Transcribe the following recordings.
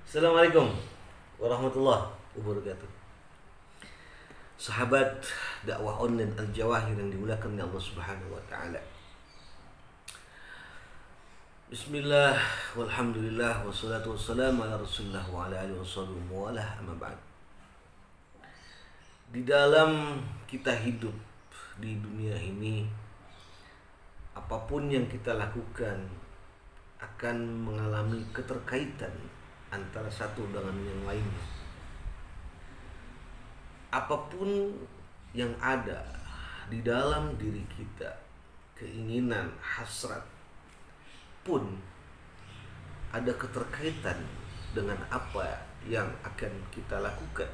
Assalamualaikum warahmatullahi wabarakatuh. Sahabat dakwah online Al-Jawahir yang dimuliakan oleh Allah Subhanahu wa taala. Bismillah walhamdulillah wassalatu wassalamu ala Rasulillah wa ala alihi wasallam wa ala amma ba'd. Di dalam kita hidup di dunia ini, apapun yang kita lakukan akan mengalami keterkaitan antara satu dengan yang lainnya. Apapun yang ada di dalam diri kita, keinginan, hasrat pun ada keterkaitan dengan apa yang akan kita lakukan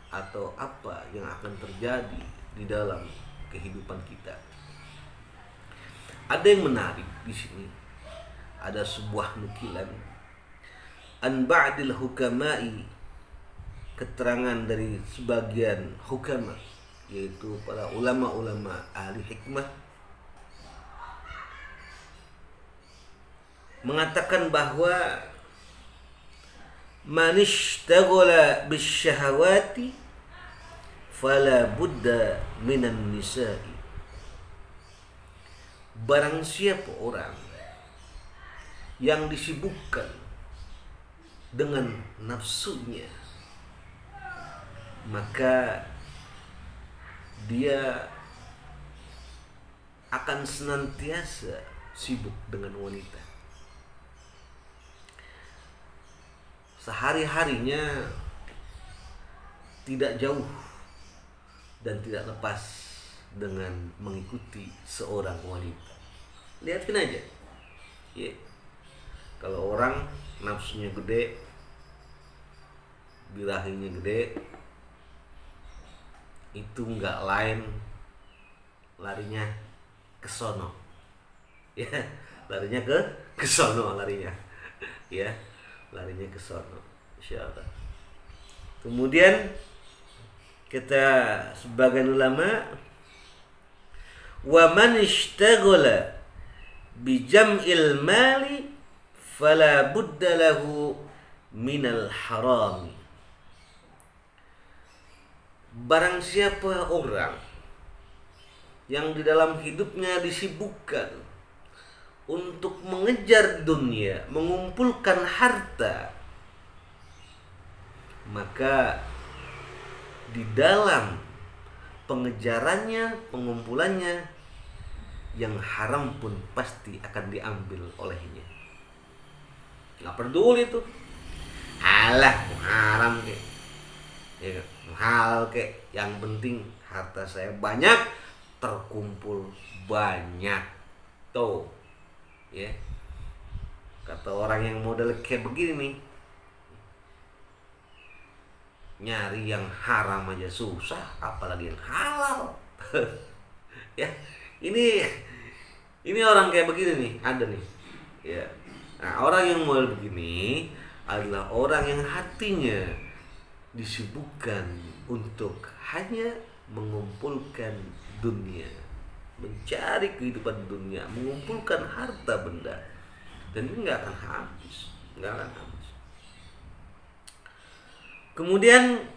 atau apa yang akan terjadi di dalam kehidupan kita. Ada yang menarik di sini. Ada sebuah nukilan an ba'dil hukama'i, keterangan dari sebagian hukama, yaitu para ulama-ulama ahli hikmah, mengatakan bahwa man ishtaghala bisyahawati fala budda minan nisa'i. Barang siapa orang yang disibukkan dengan nafsunya, maka dia akan senantiasa sibuk dengan wanita. Sehari-harinya tidak jauh dan tidak lepas dengan mengikuti seorang wanita. Lihatin aja, ya. Kalau orang nafsunya gede, birahinya gede, itu nggak lain larinya ke sono, ya, larinya ke sono, larinya, ya, larinya ke sono, insyaallah. Kemudian kita sebagian ulama, wa man ishtaghala bi jam'il mali fala budda lahu minal harami. Barang siapa orang yang di dalam hidupnya disibukkan untuk mengejar dunia, mengumpulkan harta, maka di dalam pengejarannya, pengumpulannya, yang haram pun pasti akan diambil olehnya. Nggak peduli tuh, alah haram kek, ya, halal kek, yang penting harta saya banyak, terkumpul banyak, tuh, ya. Kata orang yang model kayak begini nih, nyari yang haram aja susah, apalagi yang halal. Ya, ini orang kayak begini nih, ada nih, ya. Nah, orang yang model begini adalah orang yang hatinya disibukkan untuk hanya mengumpulkan dunia, mencari kehidupan dunia, mengumpulkan harta benda, dan ini nggak akan habis, nggak akan habis. Kemudian,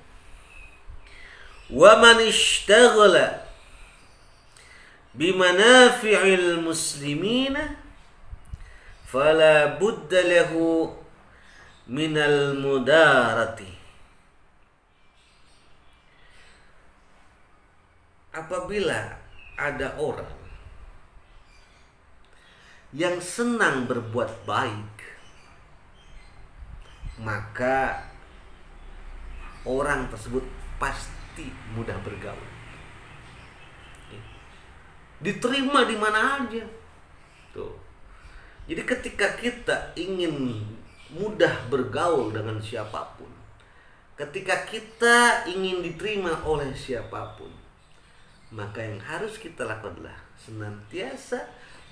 wa man ishtaghala bimanafi'il muslimina fala budda lahu minal mudarati. Apabila ada orang yang senang berbuat baik, maka orang tersebut pasti mudah bergaul, diterima di mana aja. Tuh. Jadi ketika kita ingin mudah bergaul dengan siapapun, ketika kita ingin diterima oleh siapapun, maka yang harus kita lakukan adalah senantiasa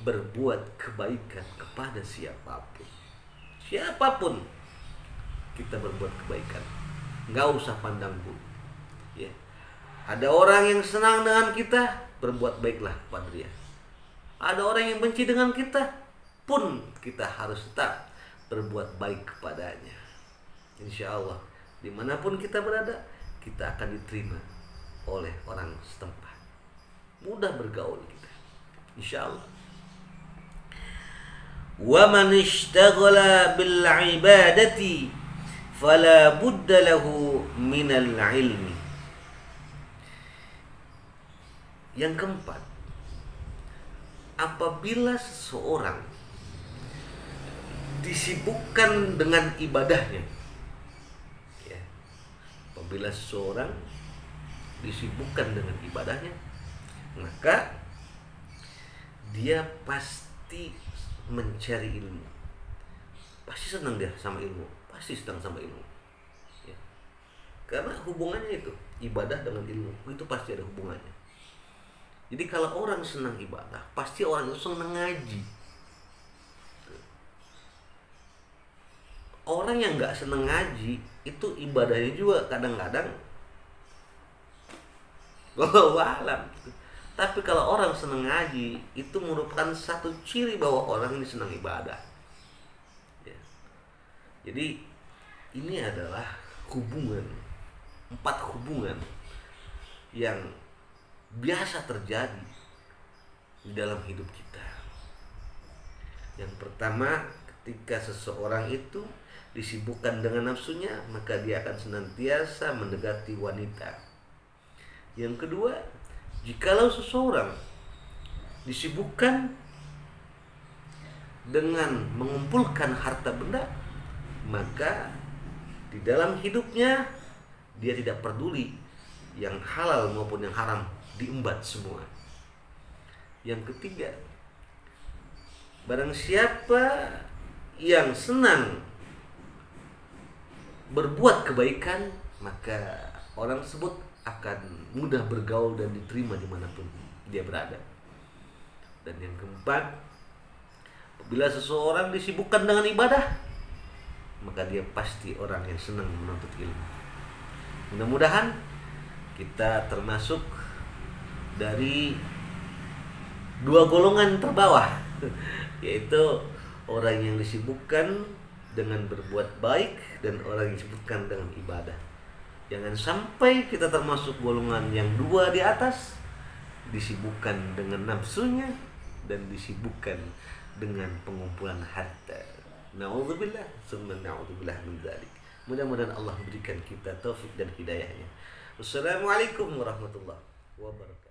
berbuat kebaikan kepada siapapun. Siapapun kita berbuat kebaikan, nggak usah pandang bulu, ya. Ada orang yang senang dengan kita, berbuat baiklah kepada dia. Ada orang yang benci dengan kita, pun kita harus tetap berbuat baik kepadanya. insya Allah dimanapun kita berada, kita akan diterima oleh orang setempat. Mudah bergaul kita, insya Allah. Wa man ishtaghala bil ibadati fala budda lahu minal ilmi. Yang keempat, apabila seseorang disibukkan dengan ibadahnya, ya, apabila seseorang disibukkan dengan ibadahnya, maka dia pasti mencari ilmu, pasti senang dia sama ilmu, pasti senang sama ilmu, ya. Karena hubungannya itu ibadah dengan ilmu itu pasti ada hubungannya. Jadi kalau orang senang ibadah, pasti orang itu senang ngaji. Orang yang nggak senang ngaji itu ibadahnya juga kadang-kadang wallahu alam. Tapi kalau orang senang ngaji, itu merupakan satu ciri bahwa orang ini senang ibadah, ya. Jadi ini adalah hubungan, 4 hubungan yang biasa terjadi di dalam hidup kita. Yang pertama, ketika seseorang itu disibukkan dengan nafsunya, maka dia akan senantiasa mendekati wanita. Yang kedua, jikalau seseorang disibukkan dengan mengumpulkan harta benda, maka di dalam hidupnya dia tidak peduli yang halal maupun yang haram, diembat semua. Yang ketiga, barang siapa yang senang berbuat kebaikan, maka orang tersebut akan mudah bergaul dan diterima dimanapun dia berada. Dan yang keempat, apabila seseorang disibukkan dengan ibadah, maka dia pasti orang yang senang menuntut ilmu. Mudah-mudahan kita termasuk dari 2 golongan terbawah, yaitu orang yang disibukkan dengan berbuat baik dan orang yang disibukkan dengan ibadah. Jangan sampai kita termasuk golongan yang 2 di atas, disibukkan dengan nafsunya dan disibukkan dengan pengumpulan harta. Na'udzubillah, summa na'udzubillah min dzalik. Mudah-mudahan Allah berikan kita taufik dan hidayahnya. Wassalamualaikum warahmatullahi wabarakatuh.